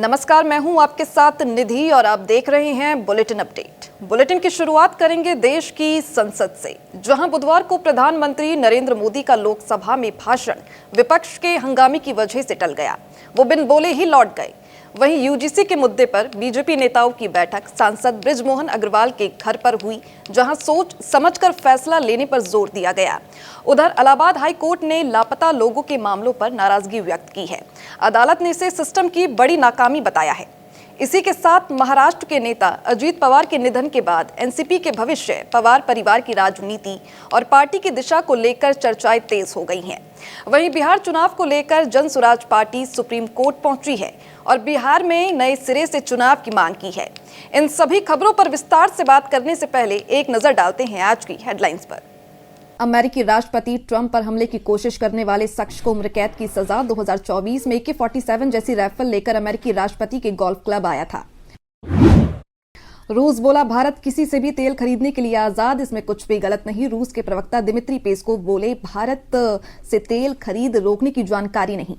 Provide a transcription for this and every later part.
नमस्कार, मैं हूं आपके साथ निधि और आप देख रहे हैं बुलेटिन अपडेट। बुलेटिन की शुरुआत करेंगे देश की संसद से, जहां बुधवार को प्रधानमंत्री नरेंद्र मोदी का लोकसभा में भाषण विपक्ष के हंगामे की वजह से टल गया। वो बिन बोले ही लौट गए। वहीं यूजीसी के मुद्दे पर बीजेपी नेताओं की बैठक सांसद बृजमोहन अग्रवाल के घर पर हुई, जहां सोच समझकर फैसला लेने पर जोर दिया गया। उधर इलाहाबाद हाई कोर्ट ने लापता लोगों के मामलों पर नाराजगी व्यक्त की है। अदालत ने इसे सिस्टम की बड़ी नाकामी बताया है। इसी के साथ महाराष्ट्र के नेता अजीत पवार के निधन के बाद एनसीपी के भविष्य, पवार परिवार की राजनीति और पार्टी की दिशा को लेकर चर्चाएं तेज हो गई हैं। वहीं बिहार चुनाव को लेकर जन स्वराज पार्टी सुप्रीम कोर्ट पहुंची है और बिहार में नए सिरे से चुनाव की मांग की है। इन सभी खबरों पर विस्तार से बात करने से पहले एक नजर डालते हैं आज की हेडलाइंस पर। अमेरिकी राष्ट्रपति ट्रंप पर हमले की कोशिश करने वाले शख्स को उम्र कैद की सजा। 2024 में AK-47 जैसी राइफल लेकर अमेरिकी राष्ट्रपति के गोल्फ क्लब आया था। रूस बोला, भारत किसी से भी तेल खरीदने के लिए आजाद, इसमें कुछ भी गलत नहीं। रूस के प्रवक्ता दिमित्री पेस्कोव बोले, भारत से तेल खरीद रोकने की जानकारी नहीं।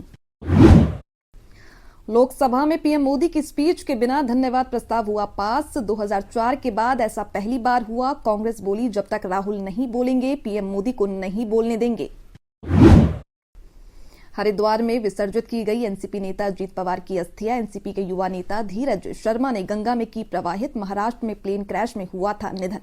लोकसभा में पीएम मोदी की स्पीच के बिना धन्यवाद प्रस्ताव हुआ पास। 2004 के बाद ऐसा पहली बार हुआ। कांग्रेस बोली, जब तक राहुल नहीं बोलेंगे पीएम मोदी को नहीं बोलने देंगे। हरिद्वार में विसर्जित की गई एनसीपी नेता अजीत पवार की अस्थियां। एनसीपी के युवा नेता धीरज शर्मा ने गंगा में की प्रवाहित। महाराष्ट्र में प्लेन क्रैश में हुआ था निधन।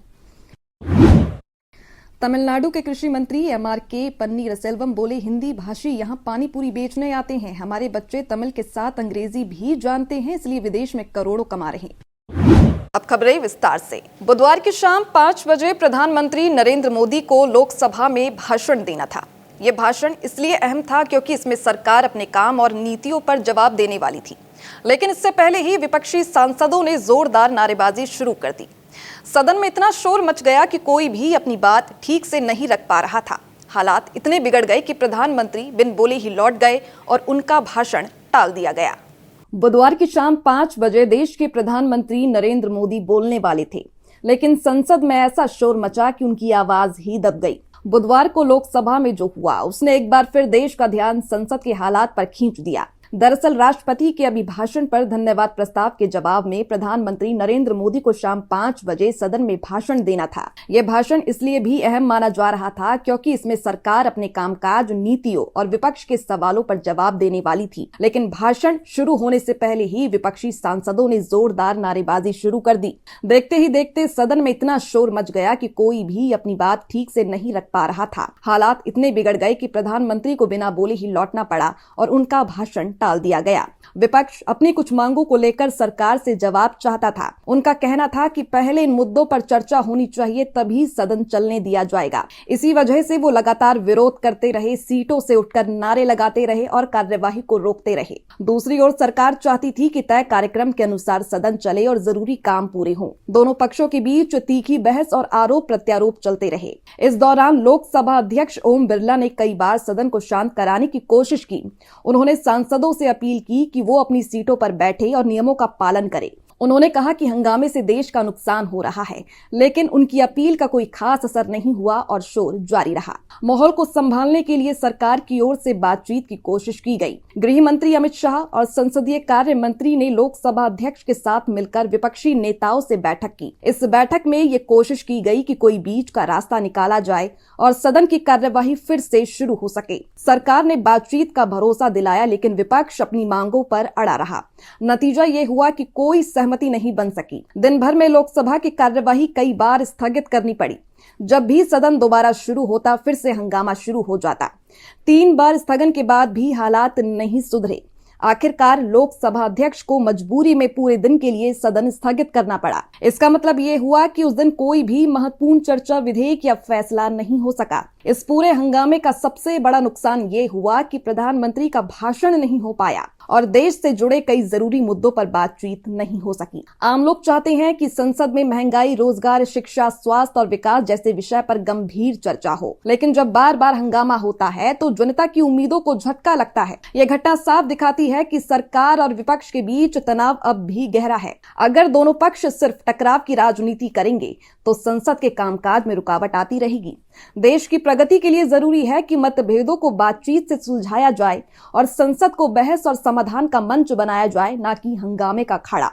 तमिलनाडु के कृषि मंत्री MRK पन्नीरसेल्वम बोले, हिंदी भाषी यहां पानी पूरी बेचने आते हैं। हमारे बच्चे तमिल के साथ अंग्रेजी भी जानते हैं, इसलिए विदेश में करोड़ों कमा रहे हैं। अब खबरें विस्तार से। बुधवार की शाम 5 बजे प्रधानमंत्री नरेंद्र मोदी को लोकसभा में भाषण देना था। यह भाषण इसलिए अहम था क्योंकि इसमें सरकार अपने काम और नीतियों पर जवाब देने वाली थी। लेकिन इससे पहले ही विपक्षी सांसदों ने जोरदार नारेबाजी शुरू कर दी। सदन में इतना शोर मच गया कि कोई भी अपनी बात ठीक से नहीं रख पा रहा था। हालात इतने बिगड़ गए कि प्रधानमंत्री बिन बोले ही लौट गए और उनका भाषण टाल दिया गया। बुधवार की शाम 5 बजे देश के प्रधानमंत्री नरेंद्र मोदी बोलने वाले थे, लेकिन संसद में ऐसा शोर मचा कि उनकी आवाज ही दब गई। बुधवार को लोकसभा में जो हुआ उसने एक बार फिर देश का ध्यान संसद के हालात पर खींच दिया। दरअसल राष्ट्रपति के अभिभाषण पर धन्यवाद प्रस्ताव के जवाब में प्रधानमंत्री नरेंद्र मोदी को शाम 5 बजे सदन में भाषण देना था। यह भाषण इसलिए भी अहम माना जा रहा था क्योंकि इसमें सरकार अपने कामकाज, नीतियों और विपक्ष के सवालों पर जवाब देने वाली थी। लेकिन भाषण शुरू होने से पहले ही विपक्षी सांसदों ने जोरदार नारेबाजी शुरू कर दी। देखते ही देखते सदन में इतना शोर मच गया कि कोई भी अपनी बात ठीक से नहीं रख पा रहा था। हालात इतने बिगड़ गए कि प्रधानमंत्री को बिना बोले ही लौटना पड़ा और उनका भाषण टाल दिया गया। विपक्ष अपनी कुछ मांगों को लेकर सरकार से जवाब चाहता था। उनका कहना था कि पहले इन मुद्दों पर चर्चा होनी चाहिए, तभी सदन चलने दिया जाएगा। इसी वजह से वो लगातार विरोध करते रहे, सीटों से उठकर नारे लगाते रहे और कार्यवाही को रोकते रहे। दूसरी ओर सरकार चाहती थी कि तय कार्यक्रम के अनुसार सदन चले और जरूरी काम पूरे हों। दोनों पक्षों के बीच तीखी बहस और आरोप प्रत्यारोप चलते रहे। इस दौरान लोकसभा अध्यक्ष ओम बिरला ने कई बार सदन को शांत कराने की कोशिश की। उन्होंने सांसदों से अपील की कि वो अपनी सीटों पर बैठे और नियमों का पालन करें। उन्होंने कहा कि हंगामे से देश का नुकसान हो रहा है, लेकिन उनकी अपील का कोई खास असर नहीं हुआ और शोर जारी रहा। माहौल को संभालने के लिए सरकार की ओर से बातचीत की कोशिश की गई। गृह मंत्री अमित शाह और संसदीय कार्य मंत्री ने लोकसभा अध्यक्ष के साथ मिलकर विपक्षी नेताओं से बैठक की। इस बैठक में ये कोशिश की गई कि कोई बीच का रास्ता निकाला जाए और सदन की कार्यवाही फिर से शुरू हो सके। सरकार ने बातचीत का भरोसा दिलाया, लेकिन विपक्ष अपनी मांगों पर अड़ा रहा। नतीजा ये हुआ कि कोई सहमति नहीं बन सकी। दिन भर में लोकसभा की कार्यवाही कई बार स्थगित करनी पड़ी। जब भी सदन दोबारा शुरू होता, फिर से हंगामा शुरू हो जाता। 3 बार स्थगन के बाद भी हालात नहीं सुधरे। आखिरकार लोकसभा अध्यक्ष को मजबूरी में पूरे दिन के लिए सदन स्थगित करना पड़ा। इसका मतलब ये हुआ कि उस दिन कोई भी महत्वपूर्ण चर्चा, विधेयक या फैसला नहीं हो सका। इस पूरे हंगामे का सबसे बड़ा नुकसान ये हुआ कि प्रधानमंत्री का भाषण नहीं हो पाया और देश से जुड़े कई जरूरी मुद्दों पर बातचीत नहीं हो सकी। आम लोग चाहते हैं कि संसद में महंगाई, रोजगार, शिक्षा, स्वास्थ्य और विकास जैसे विषय पर गंभीर चर्चा हो, लेकिन जब बार बार हंगामा होता है तो जनता की उम्मीदों को झटका लगता है। यह घटना साफ दिखाती है कि सरकार और विपक्ष के बीच तनाव अब भी गहरा है। अगर दोनों पक्ष सिर्फ टकराव की राजनीति करेंगे तो संसद के कामकाज में रुकावट आती रहेगी। देश की प्रगति के लिए जरूरी है कि मतभेदों को बातचीत से सुलझाया जाए और संसद को बहस और समाधान का मंच बनाया जाए, न कि हंगामे का अखाड़ा।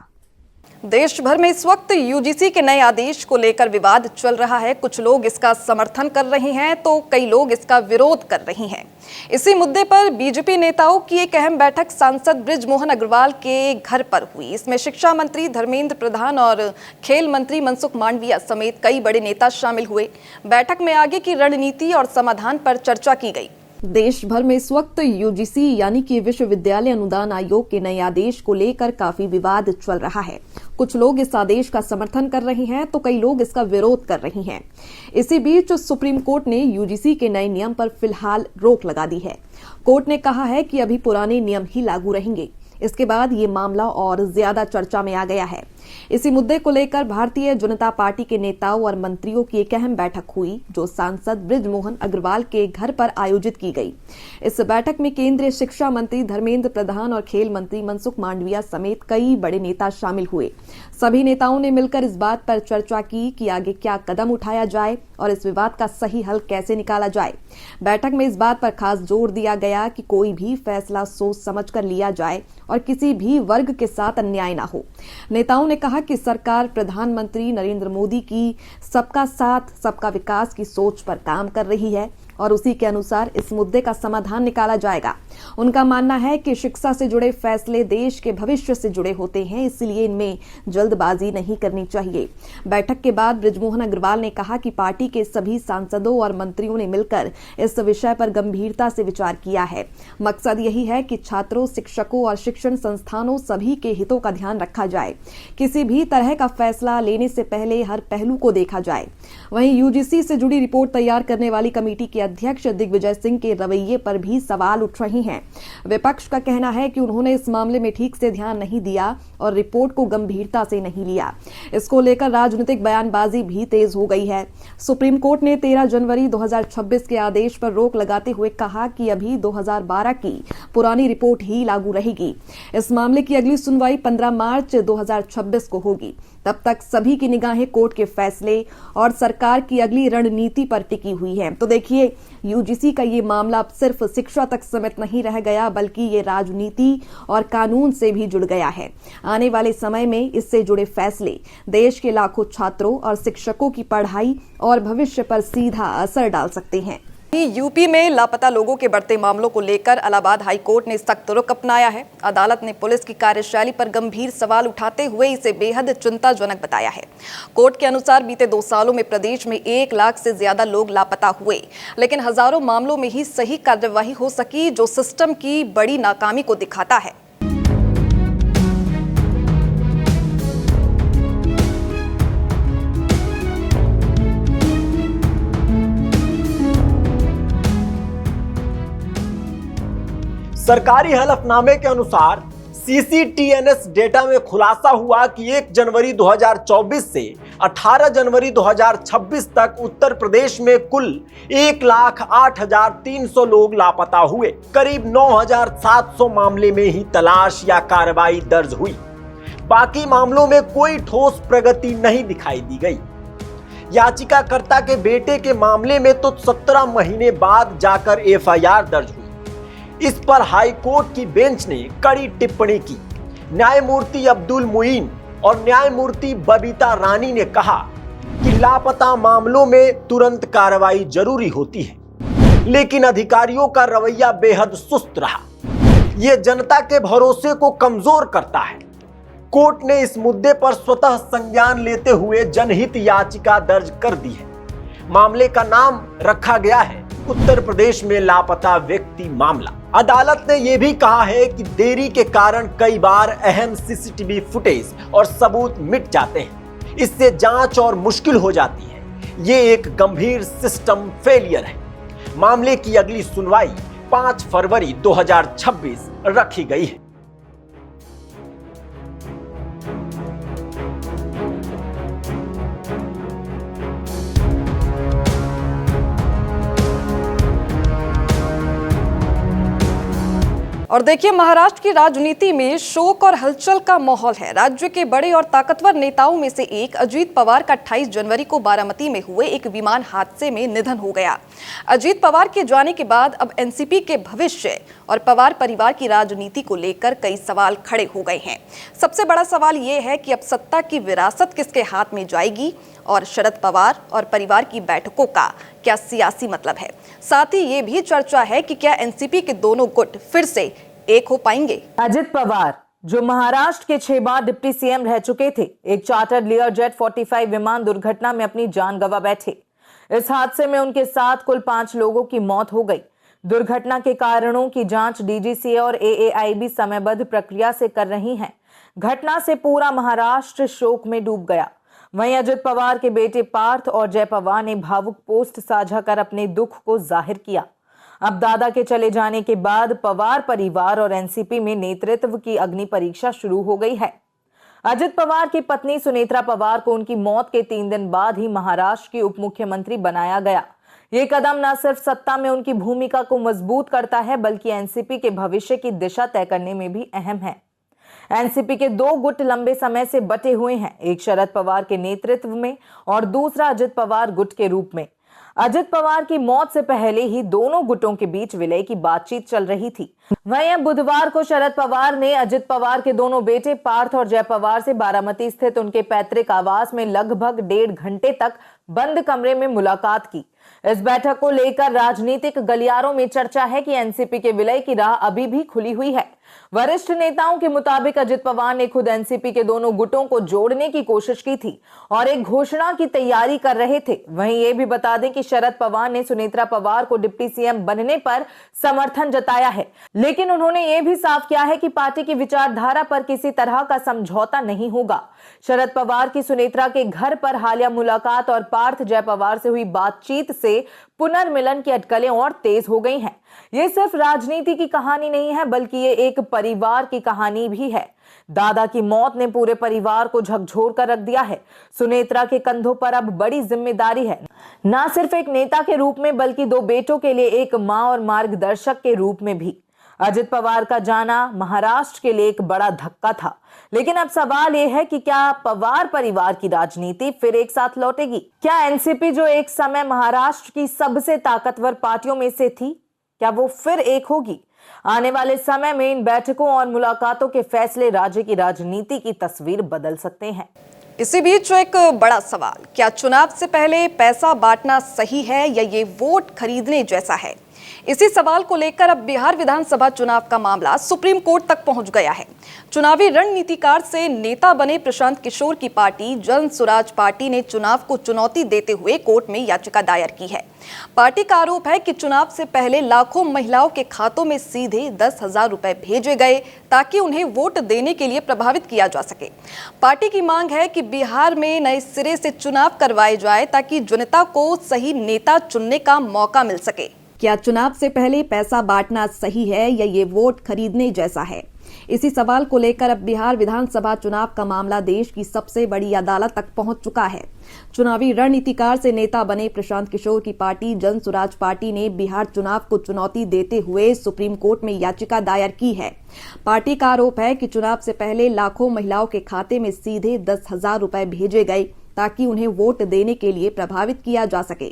देश भर में इस वक्त यूजीसी के नए आदेश को लेकर विवाद चल रहा है। कुछ लोग इसका समर्थन कर रहे हैं तो कई लोग इसका विरोध कर रहे हैं। इसी मुद्दे पर बीजेपी नेताओं की एक अहम बैठक सांसद बृजमोहन अग्रवाल के घर पर हुई। इसमें शिक्षा मंत्री धर्मेंद्र प्रधान और खेल मंत्री मनसुख मांडविया समेत कई बड़े नेता शामिल हुए। बैठक में आगे की रणनीति और समाधान पर चर्चा की गई। देश भर में इस वक्त यूजीसी यानी कि विश्वविद्यालय अनुदान आयोग के नए आदेश को लेकर काफी विवाद चल रहा है। कुछ लोग इस आदेश का समर्थन कर रहे हैं तो कई लोग इसका विरोध कर रहे हैं। इसी बीच सुप्रीम कोर्ट ने यूजीसी के नए नियम पर फिलहाल रोक लगा दी है। कोर्ट ने कहा है कि अभी पुराने नियम ही लागू रहेंगे। इसके बाद ये मामला और ज्यादा चर्चा में आ गया है। इसी मुद्दे को लेकर भारतीय जनता पार्टी के नेताओं और मंत्रियों की एक अहम बैठक हुई, जो सांसद बृजमोहन अग्रवाल के घर पर आयोजित की गई। इस बैठक में केंद्रीय शिक्षा मंत्री धर्मेंद्र प्रधान और खेल मंत्री मनसुख मांडविया समेत कई बड़े नेता शामिल हुए। सभी नेताओं ने मिलकर इस बात पर चर्चा की कि आगे क्या कदम उठाया जाए और इस विवाद का सही हल कैसे निकाला जाए। बैठक में इस बात पर खास जोर दिया गया कि कोई भी फैसला सोच समझकर लिया जाए और किसी भी वर्ग के साथ अन्याय न हो। नेताओं ने कहा कि सरकार प्रधानमंत्री नरेंद्र मोदी की सबका साथ सबका विकास की सोच पर काम कर रही है और उसी के अनुसार इस मुद्दे का समाधान निकाला जाएगा। उनका मानना है कि शिक्षा से जुड़े फैसले देश के भविष्य से जुड़े होते हैं, इसलिए इनमें जल्दबाजी नहीं करनी चाहिए। बैठक के बाद बृजमोहन अग्रवाल ने कहा कि पार्टी के सभी सांसदों और मंत्रियों ने मिलकर इस विषय पर गंभीरता से विचार किया है। मकसद यही है कि छात्रों, शिक्षकों और शिक्षण संस्थानों सभी के हितों का ध्यान रखा जाए। किसी भी तरह का फैसला लेने से पहले हर पहलू को देखा जाए। वहीं यूजीसी से जुड़ी रिपोर्ट तैयार करने वाली कमेटी के अध्यक्ष दिग्विजय सिंह के रवैये पर भी सवाल उठ रहे हैं। विपक्ष का कहना है कि उन्होंने इस मामले में ठीक से ध्यान नहीं दिया और रिपोर्ट को गंभीरता से नहीं लिया। इसको लेकर राजनीतिक बयानबाजी भी तेज हो गई है। सुप्रीम कोर्ट ने 13 जनवरी 2026 के आदेश पर रोक लगाते हुए कहा कि अभी 2012 की पुरानी रिपोर्ट ही लागू रहेगी। इस मामले की अगली सुनवाई 15 मार्च 2026 को होगी। तब तक सभी की निगाहें कोर्ट के फैसले और सरकार की अगली रणनीति पर टिकी हुई है। तो देखिए, यूजीसी का ये मामला अब सिर्फ शिक्षा तक सीमित नहीं रह गया, बल्कि ये राजनीति और कानून से भी जुड़ गया है। आने वाले समय में इससे जुड़े फैसले देश के लाखों छात्रों और शिक्षकों की पढ़ाई और भविष्य पर सीधा असर डाल सकते हैं। यूपी में लापता लोगों के बढ़ते मामलों को लेकर इलाहाबाद हाई कोर्ट ने सख्त रुख अपनाया है। अदालत ने पुलिस की कार्यशैली पर गंभीर सवाल उठाते हुए इसे बेहद चिंताजनक बताया है। कोर्ट के अनुसार बीते 2 सालों में प्रदेश में 1 लाख से ज्यादा लोग लापता हुए, लेकिन हजारों मामलों में ही सही कार्यवाही हो सकी, जो सिस्टम की बड़ी नाकामी को दिखाता है। सरकारी हलफनामे के अनुसार CCTNS डेटा में खुलासा हुआ कि 1 जनवरी 2024 से 18 जनवरी 2026 तक उत्तर प्रदेश में कुल 1,08,300 लोग लापता हुए। करीब 9,700 मामले में ही तलाश या कार्रवाई दर्ज हुई। बाकी मामलों में कोई ठोस प्रगति नहीं दिखाई दी गई। याचिकाकर्ता के बेटे के मामले में तो 17 महीने बाद जाकर FIR दर्ज हुई। इस पर हाई कोर्ट की बेंच ने कड़ी टिप्पणी की। न्यायमूर्ति अब्दुल मुईन और न्यायमूर्ति बबीता रानी ने कहा कि लापता मामलों में तुरंत कार्रवाई जरूरी होती है, लेकिन अधिकारियों का रवैया बेहद सुस्त रहा। यह जनता के भरोसे को कमजोर करता है। कोर्ट ने इस मुद्दे पर स्वतः संज्ञान लेते हुए जनहित याचिका दर्ज कर दी है। मामले का नाम रखा गया है उत्तर प्रदेश में लापता व्यक्ति मामला। अदालत ने यह भी कहा है कि देरी के कारण कई बार अहम CCTV फुटेज और सबूत मिट जाते हैं। इससे जांच और मुश्किल हो जाती है। ये एक गंभीर सिस्टम फेलियर है। मामले की अगली सुनवाई 5 फरवरी 2026 रखी गई है। और देखिए, महाराष्ट्र की राजनीति में शोक और हलचल का माहौल है। राज्य के बड़े और ताकतवर नेताओं में से एक अजीत पवार का 28 जनवरी को बारामती में हुए एक विमान हादसे में निधन हो गया। अजीत पवार के जाने के बाद अब एनसीपी के भविष्य और पवार परिवार की राजनीति को लेकर कई सवाल खड़े हो गए हैं। सबसे बड़ा सवाल ये है कि अब सत्ता की विरासत किसके हाथ में जाएगी और शरद पवार और परिवार की बैठकों का क्या सियासी मतलब है। साथ ही ये भी चर्चा है कि क्या एनसीपी के दोनों गुट फिर से एक हो पाएंगे। अजित पवार, जो महाराष्ट्र के 6 बार डिप्टी सीएम रह चुके थे, एक चार्टर्ड लियरजेट 45 विमान दुर्घटना में अपनी जान गंवा बैठे। इस हादसे में उनके साथ कुल 5 लोगों की मौत हो गई। दुर्घटना के कारणों की जांच डीजीसीए और एएआईबी समयबद्ध प्रक्रिया से कर रही हैं। घटना से पूरा महाराष्ट्र शोक में डूब गया। वहीं अजित पवार के बेटे पार्थ और जय पवार ने भावुक पोस्ट साझा कर अपने दुख को जाहिर किया। अब दादा के चले जाने के बाद पवार परिवार और एनसीपी में नेतृत्व की अग्नि परीक्षा शुरू हो गई है। अजित पवार की पत्नी सुनेत्रा पवार को उनकी मौत के 3 दिन बाद ही महाराष्ट्र की उप मुख्यमंत्री बनाया गया। ये कदम न सिर्फ सत्ता में उनकी भूमिका को मजबूत करता है, बल्कि एनसीपी के भविष्य की दिशा तय करने में भी अहम है। एनसीपी के 2 गुट लंबे समय से बटे हुए हैं, एक शरद पवार के नेतृत्व में और दूसरा अजित पवार गुट के रूप में। अजित पवार की मौत से पहले ही दोनों गुटों के बीच विलय की बातचीत चल रही थी। वहीं अब बुधवार को शरद पवार ने अजित पवार के दोनों बेटे पार्थ और जय पवार से बारामती स्थित उनके पैतृक आवास में लगभग 1.5 घंटे तक बंद कमरे में मुलाकात की। इस बैठक को लेकर राजनीतिक गलियारों में चर्चा है कि एनसीपी के विलय की राह अभी भी खुली हुई है। वरिष्ठ नेताओं के मुताबिक अजित पवार ने खुद एनसीपी के दोनों गुटों को जोड़ने की कोशिश की थी और एक घोषणा की तैयारी कर रहे थे। वहीं ये भी बता दें कि शरद पवार ने सुनेत्रा पवार को डिप्टी सीएम बनने पर समर्थन जताया है, लेकिन उन्होंने ये भी साफ किया है कि पार्टी की विचारधारा पर किसी तरह का समझौता नहीं होगा। शरद पवार की सुनेत्रा के घर पर हालिया मुलाकात और पार्थ जय पवार से हुई बातचीत से पुनर्मिलन की अटकलें और तेज हो गई हैं। ये सिर्फ राजनीति की कहानी नहीं है, बल्कि ये एक परिवार की कहानी भी है। दादा की मौत ने पूरे परिवार को झकझोर कर रख दिया है। सुनेत्रा के कंधों पर अब बड़ी जिम्मेदारी है, न सिर्फ एक नेता के रूप में, बल्कि 2 बेटों के लिए एक मां और मार्गदर्शक के रूप में भी। अजित पवार का जाना महाराष्ट्र के लिए एक बड़ा धक्का था, लेकिन अब सवाल यह है कि क्या पवार परिवार की राजनीति फिर एक साथ लौटेगी? क्या एनसीपी, जो एक समय महाराष्ट्र की सबसे ताकतवर पार्टियों में से थी, क्या वो फिर एक होगी? आने वाले समय में इन बैठकों और मुलाकातों के फैसले राज्य की राजनीति की तस्वीर बदल सकते हैं। इसी बीच एक बड़ा सवाल, क्या चुनाव से पहले पैसा बांटना सही है या ये वोट खरीदने जैसा है? इसी सवाल को लेकर अब बिहार विधानसभा चुनाव का मामला सुप्रीम कोर्ट तक पहुंच गया है। चुनावी रणनीतिकार से नेता बने प्रशांत किशोर की पार्टी जन सुराज पार्टी ने चुनाव को चुनौती देते हुए कोर्ट में याचिका दायर की है। पार्टी का आरोप है कि चुनाव से पहले लाखों महिलाओं के खातों में सीधे 10,000 रुपए भेजे गए ताकि उन्हें वोट देने के लिए प्रभावित किया जा सके। पार्टी की मांग है कि बिहार में नए सिरे से चुनाव करवाए जाए ताकि जनता को सही नेता चुनने का मौका मिल सके। क्या चुनाव से पहले पैसा बांटना सही है या ये वोट खरीदने जैसा है? इसी सवाल को लेकर अब बिहार विधानसभा चुनाव का मामला देश की सबसे बड़ी अदालत तक पहुंच चुका है। चुनावी रणनीतिकार से नेता बने प्रशांत किशोर की पार्टी जन सुराज पार्टी ने बिहार चुनाव को चुनौती देते हुए सुप्रीम कोर्ट में याचिका दायर की है। पार्टी का आरोप है कि चुनाव से पहले लाखों महिलाओं के खाते में सीधे 10,000 रुपए भेजे गए ताकि उन्हें वोट देने के लिए प्रभावित किया जा सके।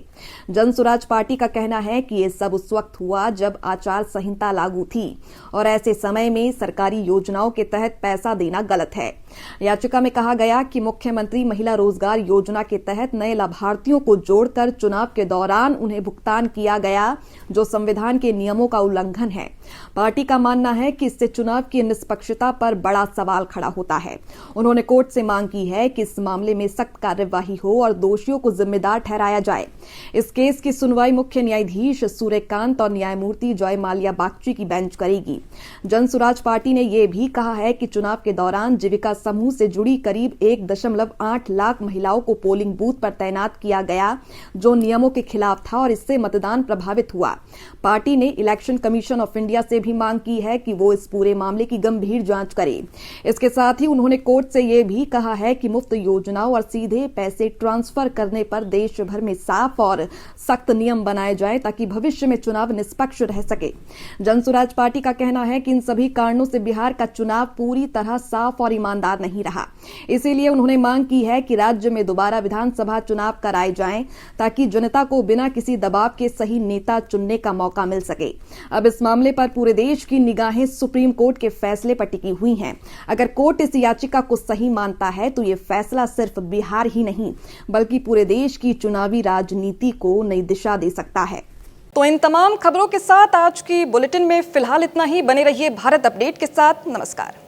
जन सुराज पार्टी का कहना है कि ये सब उस वक्त हुआ जब आचार संहिता लागू थी और ऐसे समय में सरकारी योजनाओं के तहत पैसा देना गलत है। याचिका में कहा गया कि मुख्यमंत्री महिला रोजगार योजना के तहत नए लाभार्थियों को जोड़कर चुनाव के दौरान उन्हें भुगतान किया गया, जो संविधान के नियमों का उल्लंघन है। पार्टी का मानना है कि इससे चुनाव की निष्पक्षता पर बड़ा सवाल खड़ा होता है। उन्होंने कोर्ट से मांग की है कि इस मामले में सख्त कार्यवाही हो और दोषियों को जिम्मेदार ठहराया जाए। इस केस की सुनवाई मुख्य न्यायाधीश सूर्यकांत और न्यायमूर्ति जॉय माल्या बागची की बेंच करेगी। जन सुराज पार्टी ने यह भी कहा है कि चुनाव के दौरान जीविका समूह से जुड़ी करीब 1.8 लाख महिलाओं को पोलिंग बूथ पर तैनात किया गया, जो नियमों के खिलाफ था और इससे मतदान प्रभावित हुआ। पार्टी ने इलेक्शन कमीशन ऑफ इंडिया से भी मांग की है कि वो इस पूरे मामले की गंभीर जांच करे। इसके साथ ही उन्होंने कोर्ट से यह भी कहा है कि मुफ्त योजनाओं और सीधे में पैसे ट्रांसफर करने पर देश भर में साफ और सख्त नियम बनाए जाएं ताकि भविष्य में चुनाव निष्पक्ष रह सके। जनसुराज पार्टी का कहना है कि इन सभी कारणों से बिहार का चुनाव पूरी तरह साफ और ईमानदार नहीं रहा। इसीलिए उन्होंने मांग की है कि राज्य में दोबारा विधानसभा चुनाव कराए जाएं ताकि जनता को बिना किसी दबाव के सही नेता चुनने का मौका मिल सके। अब इस मामले पर पूरे देश की निगाहें सुप्रीम कोर्ट के फैसले पर टिकी हुई हैं। अगर कोर्ट इस याचिका को सही मानता है तो ये फैसला सिर्फ बिहार ही नहीं बल्कि पूरे देश की चुनावी राजनीति को नई दिशा दे सकता है। तो इन तमाम खबरों के साथ आज की बुलेटिन में फिलहाल इतना ही। बने रहिए भारत अपडेट के साथ। नमस्कार।